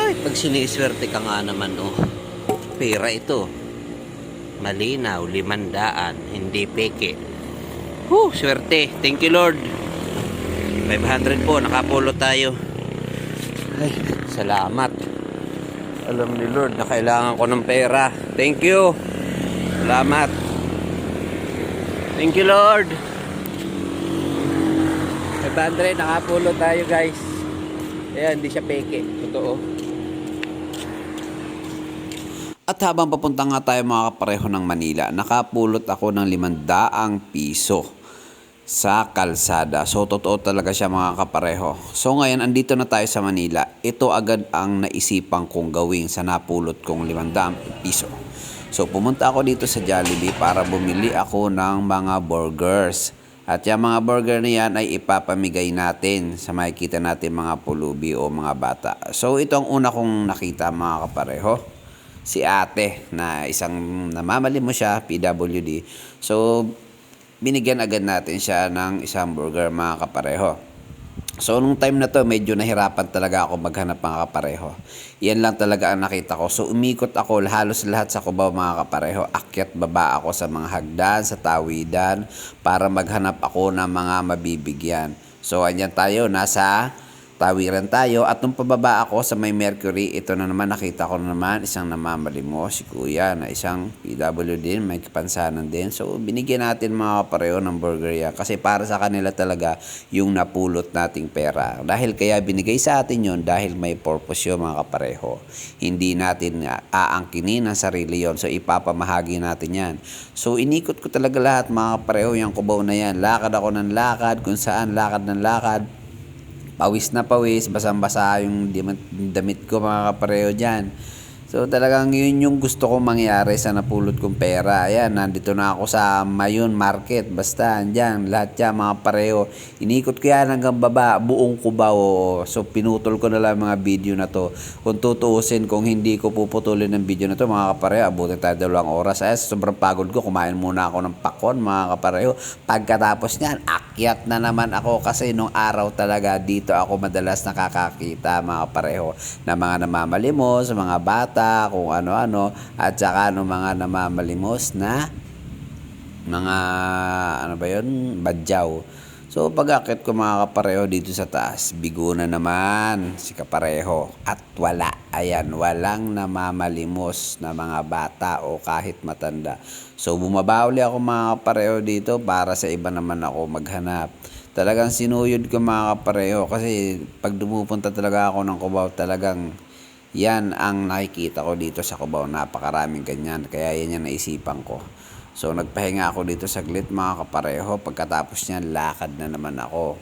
Pag siniswerte ka nga naman, oh. Pera ito. Malinaw, 500, hindi peke. Swerte. Thank you, Lord. 500 po, nakapulo tayo. Ay, salamat. Alam ni Lord na kailangan ko ng pera. Thank you. Salamat. Thank you, Lord. 500, nakapulo tayo, guys. Ayan, hindi siya peke. Totoo. At habang papunta nga tayo mga kapareho ng Manila, nakapulot ako ng 500 piso sa kalsada. So, totoo talaga siya mga kapareho. So, ngayon, andito na tayo sa Manila. Ito agad ang naisipan kong gawin sa napulot kong 500 piso. So, pumunta ako dito sa Jollibee para bumili ako ng mga burgers. At yung mga burger na yan ay ipapamigay natin sa makikita natin mga pulubi o mga bata. So, ito ang una kong nakita mga kapareho. Si ate na isang namamali mo siya, PWD. So, binigyan agad natin siya ng isang burger mga kapareho. So, nung time na to, medyo nahirapan talaga ako maghanap mga kapareho. Yan lang talaga ang nakita ko. So, umikot ako halos lahat sa Cubao mga kapareho. Akyat baba ako sa mga hagdan, sa tawidan, para maghanap ako ng mga mabibigyan. So, andyan tayo, nasa tawiran tayo. At nung pababa ako sa may Mercury, ito na naman, nakita ko na naman isang namamalimos, si kuya, na isang PW din, may kapansanan din. So, binigyan natin mga kapareho ng burger yan. Kasi para sa kanila talaga yung napulot nating pera. Dahil kaya binigay sa atin yun, dahil may purpose yun mga kapareho. Hindi natin aangkinin ang sarili yon. So, ipapamahagi natin yan. So, inikot ko talaga lahat mga kapareho yung Cubao na yan. Lakad ako ng lakad, kung saan lakad ng lakad. Pawis na pawis, basang-basa yung damit ko mga kapareho dyan. So talagang yun yung gusto kong mangyari sa napulot kong pera. Ayan, nandito na ako sa Mayon Market. Basta, andyan, lahat yan mga pareho. Inikot ko yan hanggang baba, buong Cubao. So pinutol ko na lang mga video na to. Kung tutuusin, kung hindi ko puputulin ng video na to mga kapareho, abutin tayo 2 oras. Ay, sobrang pagod ko, kumain muna ako ng pakon mga kapareho. Pagkatapos niyan, akyat na naman ako kasi nung araw talaga dito ako madalas nakakakita mga kapareho na mga namamalimos, mga bata, kung ano-ano, at saka mga namamalimos na mga ano ba yun, badyaw. So pag-akit ko mga kapareho dito sa taas, bigo na naman si kapareho at wala, ayan, walang namamalimos na mga bata o kahit matanda. So bumaba uli ako mga kapareho dito para sa iba naman ako maghanap. Talagang sinuyod ko mga kapareho kasi pag dumupunta talaga ako ng Cubao, talagang yan ang nakikita ko dito sa Cubao. Napakaraming ganyan. Kaya yan yung naisipan ko. So, nagpahinga ako dito saglit mga kapareho. Pagkatapos niyan, lakad na naman ako.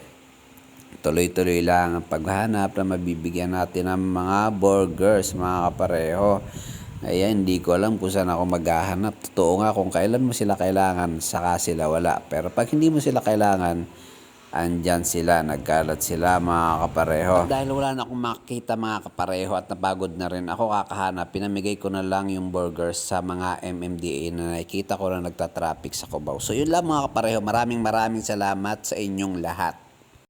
Tuloy-tuloy lang ang paghahanap na mabibigyan natin ng mga burgers mga kapareho. Ayan, hindi ko alam kung saan ako maghahanap. Totoo nga, kung kailan mo sila kailangan, saka sila wala. Pero pag hindi mo sila kailangan, andyan sila, nagkalat sila mga kapareho. Dahil wala na akong makita mga kapareho at napagod na rin ako kakahanap, pinamigay ko na lang yung burgers sa mga MMDA na nakikita ko na nagtatraffic sa Cubao. So yun lang mga kapareho, maraming salamat sa inyong lahat.